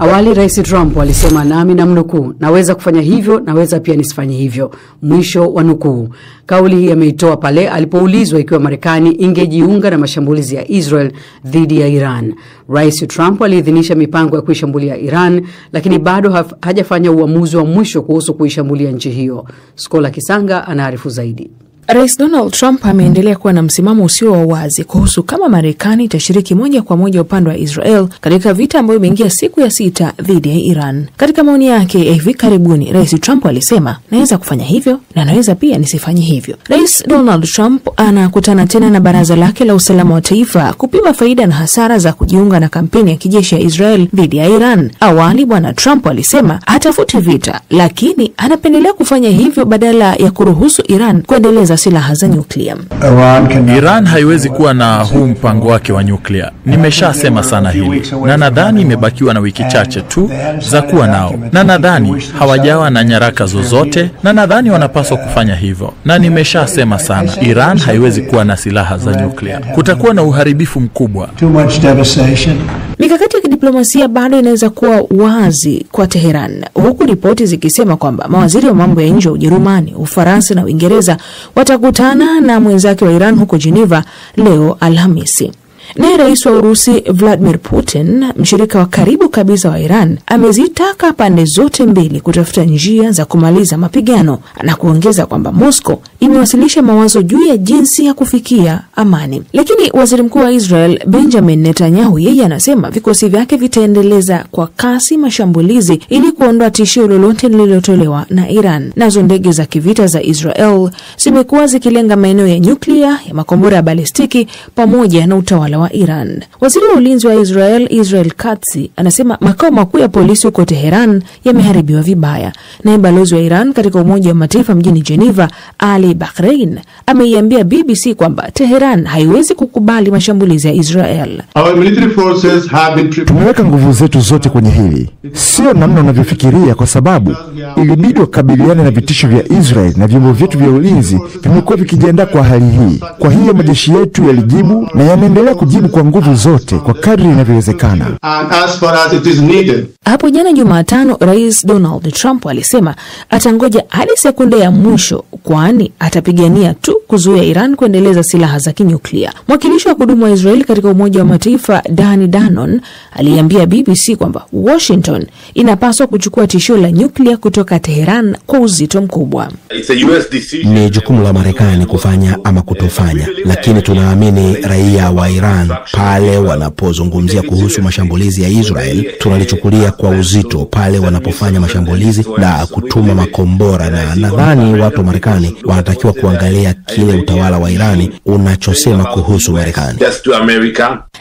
Awali Rais Trump alisema, nami namnukuu, naweza kufanya hivyo, naweza pia nisifanye hivyo, mwisho wa nukuu. Kauli hii ameitoa pale alipoulizwa ikiwa Marekani ingejiunga na mashambulizi ya Israel dhidi ya Iran. Rais Trump aliidhinisha mipango ya kuishambulia Iran, lakini bado hajafanya uamuzi wa mwisho kuhusu kuishambulia nchi hiyo. Skola Kisanga anaarifu zaidi. Rais Donald Trump ameendelea kuwa na msimamo usio wa wazi kuhusu kama Marekani itashiriki moja kwa moja upande wa Israel katika vita ambayo imeingia siku ya 6 dhidi ya Iran. Katika maoni yake hivi karibuni, Rais Trump alisema, naweza kufanya hivyo na naweza pia nisifanye hivyo. Rais Donald Trump anakutana tena na baraza lake la usalama wa taifa kupima faida na hasara za kujiunga na kampeni ya kijeshi ya Israel dhidi ya Iran. Awali Bwana Trump alisema hatafuti vita, lakini anapendelea kufanya hivyo badala ya kuruhusu Iran kuendeleza silaha za nyuklia. Iran haiwezi kuwa na huu mpango wake wa nyuklia. Nimeshasema sana hili, na nadhani imebakiwa na wiki chache tu za kuwa nao, na nadhani hawajawa na nyaraka zozote, na nadhani wanapaswa kufanya hivyo. Na nimeshasema sana, Iran haiwezi kuwa na silaha za nyuklia. Kutakuwa na uharibifu mkubwa. Mikakati ya kidiplomasia bado inaweza kuwa wazi kwa Teheran, huku ripoti zikisema kwamba mawaziri wa mambo ya nje wa Ujerumani, Ufaransa na Uingereza watakutana na mwenzake wa Iran huko Geneva leo Alhamisi. Naye rais wa Urusi Vladimir Putin, mshirika wa karibu kabisa wa Iran, amezitaka pande zote mbili kutafuta njia za kumaliza mapigano na kuongeza kwamba Moscow imewasilisha mawazo juu ya jinsi ya kufikia amani. Lakini waziri mkuu wa Israel Benjamin Netanyahu yeye anasema vikosi vyake vitaendeleza kwa kasi mashambulizi ili kuondoa tishio lolote lililotolewa na Iran. Nazo ndege za kivita za Israel zimekuwa zikilenga maeneo ya nyuklia, ya makombora ya balistiki pamoja na utawala wa Iran. Waziri wa ulinzi wa Israel Katz anasema makao makuu ya polisi huko Teheran yameharibiwa vibaya. Naye balozi wa Iran katika Umoja wa Mataifa mjini Geneva, Ali Bahrain, ameiambia BBC kwamba Teheran haiwezi kukubali mashambulizi ya Israel. Tumeweka nguvu zetu zote kwenye hili. Sio namna unavyofikiria, kwa sababu ilibidi wakabiliane na vitisho vya Israel na vyombo vyetu vya ulinzi vimekuwa vikijiandaa kwa hali hii. Kwa hiyo majeshi yetu yalijibu na yanaendelea kujibu kwa nguvu zote kwa kadri inavyowezekana. Hapo jana Jumatano, Rais Donald Trump alisema atangoja hadi sekunde ya mwisho, kwani atapigania tu kuzuia Iran kuendeleza silaha za kinyuklia. Mwakilishi wa kudumu wa Israel katika Umoja wa Mataifa Danny Danon aliambia BBC kwamba Washington inapaswa kuchukua tishio la nyuklia kutoka Teheran kwa uzito mkubwa. Ni jukumu la Marekani kufanya ama kutofanya, lakini tunaamini raia wa Iran pale wanapozungumzia kuhusu mashambulizi ya Israel tunalichukulia kwa uzito pale wanapofanya mashambulizi na kutuma makombora, na nadhani watu wa Marekani wanatakiwa kuangalia kile utawala wa Irani unachosema kuhusu Marekani.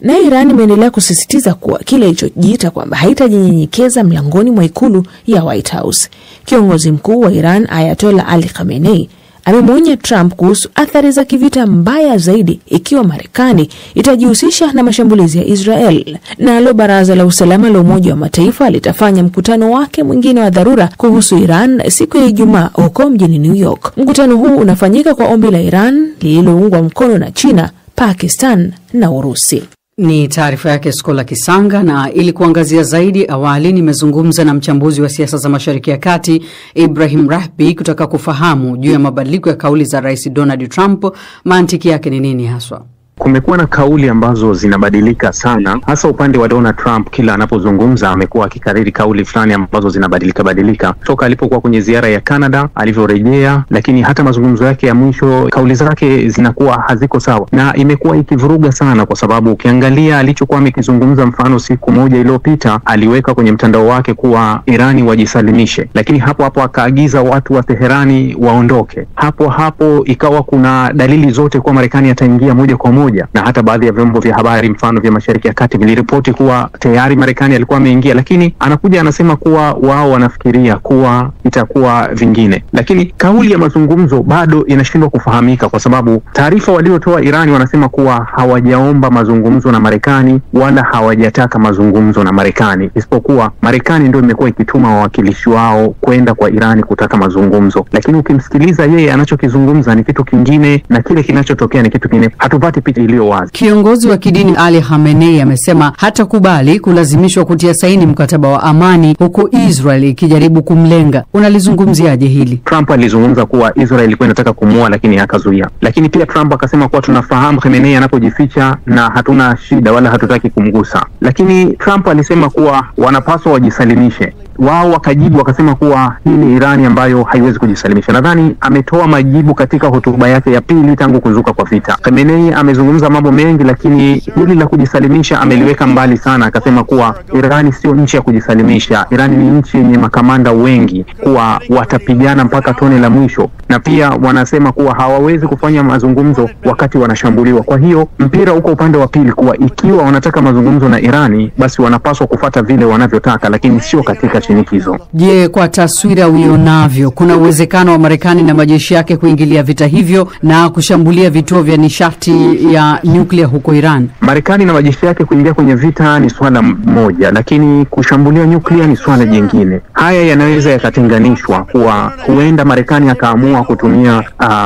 Na Iran imeendelea kusisitiza kuwa kile ilichojiita kwamba haitajinyenyekeza mlangoni mwa ikulu ya White House. Kiongozi mkuu wa Iran Ayatollah Ali Khamenei amemwonya Trump kuhusu athari za kivita mbaya zaidi ikiwa Marekani itajihusisha na mashambulizi ya Israel. Nalo Baraza la Usalama la Umoja wa Mataifa litafanya mkutano wake mwingine wa dharura kuhusu Iran siku ya Ijumaa huko mjini New York. Mkutano huu unafanyika kwa ombi la Iran lililoungwa mkono na China, Pakistan na Urusi. Ni taarifa yake Skola Kisanga. Na ili kuangazia zaidi, awali nimezungumza na mchambuzi wa siasa za Mashariki ya Kati Ibrahim Rahbi kutaka kufahamu juu ya mabadiliko ya kauli za Rais Donald Trump, mantiki yake ni nini haswa. Kumekuwa na kauli ambazo zinabadilika sana, hasa upande wa Donald Trump. Kila anapozungumza amekuwa akikariri kauli fulani ambazo zinabadilika toka alipokuwa kwenye ziara ya Canada, alivyorejea, lakini hata mazungumzo yake ya mwisho kauli zake zinakuwa haziko sawa, na imekuwa ikivuruga sana, kwa sababu ukiangalia alichokuwa amekizungumza, mfano siku moja iliyopita aliweka kwenye mtandao wake kuwa Irani wajisalimishe, lakini hapo hapo akaagiza watu wa Teherani waondoke. Hapo ikawa kuna dalili zote kwa Marekani ataingia moja kwa moja, na hata baadhi ya vyombo vya habari mfano vya Mashariki ya Kati viliripoti kuwa tayari Marekani alikuwa ameingia, lakini anakuja anasema kuwa wao wanafikiria kuwa itakuwa vingine. Lakini kauli ya mazungumzo bado inashindwa kufahamika, kwa sababu taarifa waliotoa Irani wanasema kuwa hawajaomba mazungumzo na Marekani wala hawajataka mazungumzo na Marekani, isipokuwa Marekani ndio imekuwa ikituma wawakilishi wao kwenda kwa Irani kutaka mazungumzo. Lakini ukimsikiliza yeye anachokizungumza ni kitu kingine na kile kinachotokea ni kitu kingine. Hatupati picha iliyo wazi. Kiongozi wa kidini Ali Khamenei amesema hatakubali kulazimishwa kutia saini mkataba wa amani huku Israel ikijaribu kumlenga. Unalizungumziaje hili? Trump alizungumza kuwa Israel ilikuwa inataka kumuua lakini akazuia. Lakini pia Trump akasema kuwa tunafahamu Khamenei anapojificha na hatuna shida wala hatutaki kumgusa. Lakini Trump alisema kuwa wanapaswa wajisalimishe. Wao wakajibu wakasema kuwa hii ni Irani ambayo haiwezi kujisalimisha. Nadhani ametoa majibu katika hotuba yake ya pili tangu kuzuka kwa vita. Khamenei amezungumza mambo mengi, lakini hili la kujisalimisha ameliweka mbali sana. Akasema kuwa Irani sio nchi ya kujisalimisha. Irani ni nchi yenye makamanda wengi, kuwa watapigana mpaka tone la mwisho, na pia wanasema kuwa hawawezi kufanya mazungumzo wakati wanashambuliwa. Kwa hiyo mpira uko upande wa pili, kuwa ikiwa wanataka mazungumzo na Irani basi wanapaswa kufuata vile wanavyotaka, lakini sio katika shinikizo. Je, kwa taswira uionavyo, kuna uwezekano wa Marekani na majeshi yake kuingilia vita hivyo na kushambulia vituo vya nishati ya nyuklia huko Iran? Marekani na majeshi yake kuingia kwenye vita ni swala moja, lakini kushambulia nyuklia ni swala jingine. Haya yanaweza yakatenganishwa, kuwa huenda Marekani akaamua kutumia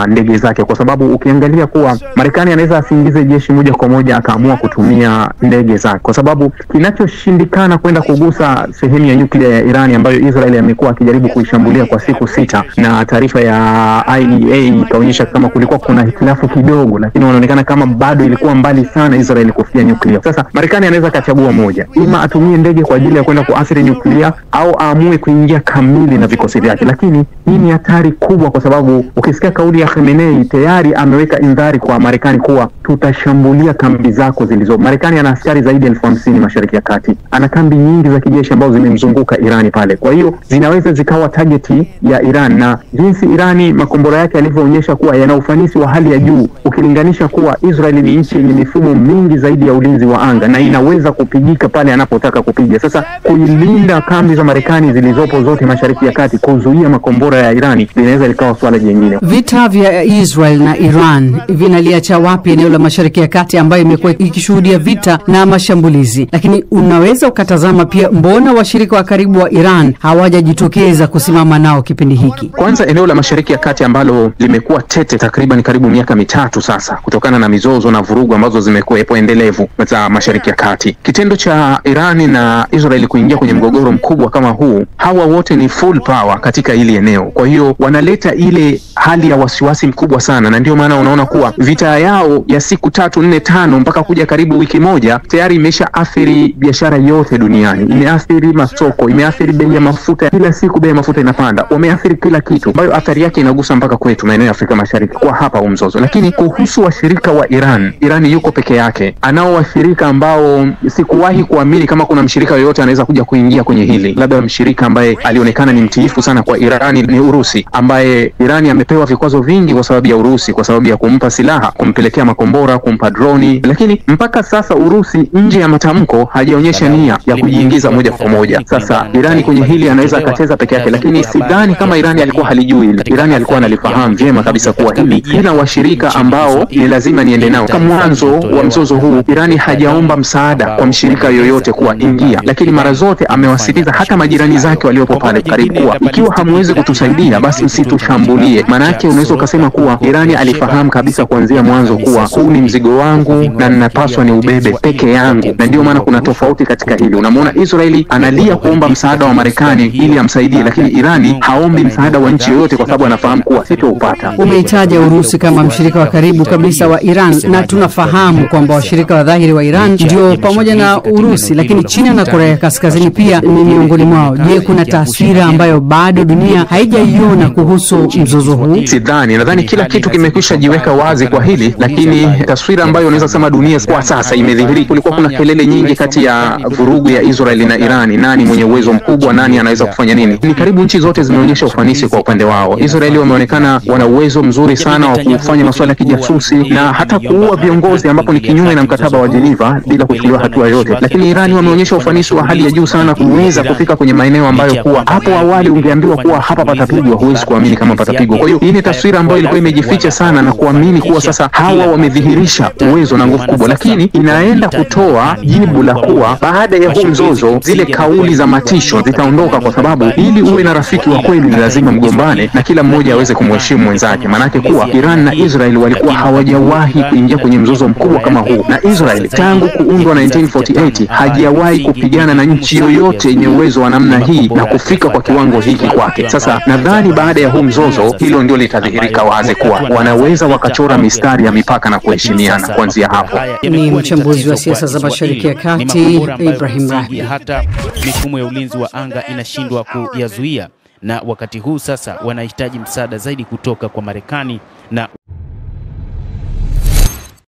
ndege zake, kwa sababu ukiangalia kuwa Marekani anaweza asiingize jeshi moja kwa moja akaamua kutumia ndege zake, kwa sababu kinachoshindikana kwenda kugusa sehemu ya nyuklia ya Irani ambayo Israel amekuwa akijaribu kuishambulia kwa siku 6, na taarifa ya IAEA ikaonyesha kama kulikuwa kuna hitilafu kidogo, lakini wanaonekana kama bado ilikuwa mbali sana Israel kufikia nyuklia. Sasa Marekani anaweza kachagua moja, ima atumie ndege kwa ajili ya kwenda kuathiri nyuklia au aamue kuingia kamili na vikosi vyake. Lakini hii ni hatari kubwa, kwa sababu ukisikia kauli ya Khamenei tayari ameweka indhari kwa Marekani kuwa tutashambulia kambi zako zilizo. Marekani ana askari zaidi ya 50,000 Mashariki ya Kati. Ana kambi nyingi za kijeshi ambazo zimemzunguka Irani pale. Kwa hiyo zinaweza zikawa targeti ya Iran, na jinsi Irani makombora yake yalivyoonyesha kuwa yana ufanisi wa hali ya juu, ukilinganisha kuwa Israel ni nchi yenye mifumo mingi zaidi ya ulinzi wa anga na inaweza kupigika pale anapotaka kupiga. Sasa kuilinda kambi za Marekani zilizopo zote Mashariki ya Kati, kuzuia makombora ya Irani, linaweza likawa swala jingine. Vita vya Israel na Iran vinaliacha wapi eneo la Mashariki ya Kati ambayo imekuwa ikishuhudia vita na mashambulizi? Lakini unaweza ukatazama pia, mbona washirika wa karibu wa Iran hawajajitokeza kusimama nao kipindi hiki? Kwanza, eneo la Mashariki ya Kati ambalo limekuwa tete takriban karibu miaka 3 sasa kutokana na mizozo na vurugu ambazo zimekuwepo endelevu za Mashariki ya Kati. Kitendo cha Irani na Israeli kuingia kwenye mgogoro mkubwa kama huu, hawa wote ni full power katika hili eneo. Kwa hiyo wanaleta ile hali ya wasiwasi mkubwa sana, na ndio maana unaona kuwa vita yao ya siku 3, 4, 5 mpaka kuja karibu wiki moja tayari imesha athiri biashara yote duniani. Imeathiri masoko, imeathiri bei ya mafuta, kila siku bei ya mafuta inapanda. Wameathiri kila kitu, ambayo athari yake inagusa mpaka kwetu maeneo ya Afrika Mashariki kwa hapa mzozo. Lakini kuhusu washirika wa Irani yuko peke yake. Anao washirika ambao sikuwahi kuamini kama kuna mshirika yoyote anaweza kuja kuingia kwenye hili. Labda mshirika ambaye alionekana ni mtiifu sana kwa Irani ni Urusi, ambaye Irani amepewa vikwazo vingi kwa sababu ya Urusi, kwa sababu ya kumpa silaha, kumpelekea makombora, kumpa droni. Lakini mpaka sasa Urusi nje ya matamko hajaonyesha nia ya kujiingiza moja kwa moja. Sasa Irani kwenye hili anaweza akacheza peke yake, lakini sidhani kama Irani alikuwa halijui hili. Irani alikuwa analifahamu vyema kabisa kuwa hili kila washirika ambao ni lazima niende nao. Kama mwanzo wa mzozo huu Irani hajaomba msaada kwa mshirika yoyote kuwa ingia, lakini mara zote amewasitiza hata majirani zake waliopo pale karibu kuwa ikiwa hamwezi kutusaidia basi msitushambulie. Maana yake unaweza ukasema kuwa Irani alifahamu kabisa kuanzia mwanzo kuwa huu ni mzigo wangu na ninapaswa ni ubebe peke yangu, na ndio maana kuna tofauti katika hili. Unamwona Israeli analia kuomba msaada wa Marekani ili amsaidie, lakini Irani haombi msaada wa nchi yoyote kwa sababu anafahamu kuwa sitoupata. Umeitaja Urusi kama mshirika wa karibu kabisa wa Iran, na tunafahamu kwamba washirika wa dhahiri wa Iran ndio pamoja na Urusi, lakini China na Korea Kaskazini pia ni miongoni mwao. Je, kuna taswira ambayo bado dunia haijaiona kuhusu mzozo huu? Sidhani, nadhani kila kitu kimekwisha jiweka wazi kwa hili, lakini taswira ambayo unaweza kusema dunia kwa sasa imedhihiri. Kulikuwa kuna kelele nyingi kati ya vurugu ya Israeli na Irani, nani mwenye uwezo mkubwa, nani anaweza kufanya nini. Ni karibu nchi zote zimeonyesha ufanisi kwa upande wao. Israeli wameonekana wana uwezo mzuri sana wa kufanya masuala ya kijasusi na hata kuua viongozi, ambapo ni kinyume na mkataba wa Geneva bila kuchukuliwa hatua yote. Lakini Irani wameonyesha ufanisi wa hali ya juu sana kuweza kufika kwenye maeneo ambayo kuwa hapo awali ungeambiwa kuwa hapa patapigwa, huwezi kuamini kama patapigwa. Kwa hiyo hii ni taswira ambayo ilikuwa imejificha sana, na kuamini kuwa sasa hawa wamedhihirisha uwezo na nguvu kubwa, lakini inaenda kutoa jibu la kuwa baada ya huu mzozo zile kauli za matisho zitaondoka, kwa sababu ili uwe na rafiki wa kweli ni lazima mgombane na kila mmoja aweze kumheshimu mwenzake. Manake kuwa Iran na Israel walikuwa hawajawahi kuingia kwenye mzozo mkubwa kama huu, na Israel tangu kuundwa 1948 hajawahi kupigana na nchi yoyote yenye uwezo wa namna hii na kufika kwa kiwango hiki kwake. Sasa nadhani baada ya huu mzozo hilo ndio litadhihirika wazi kuwa wanaweza wakachora mistari ya mipaka na kuheshimiana kuanzia hapo. Ni mchambuzi wa siasa za Mashariki ya Kati Ibrahim Rahbi. Hata mifumo ya ulinzi wa anga inashindwa kuyazuia, na wakati huu sasa wanahitaji msaada zaidi kutoka kwa Marekani na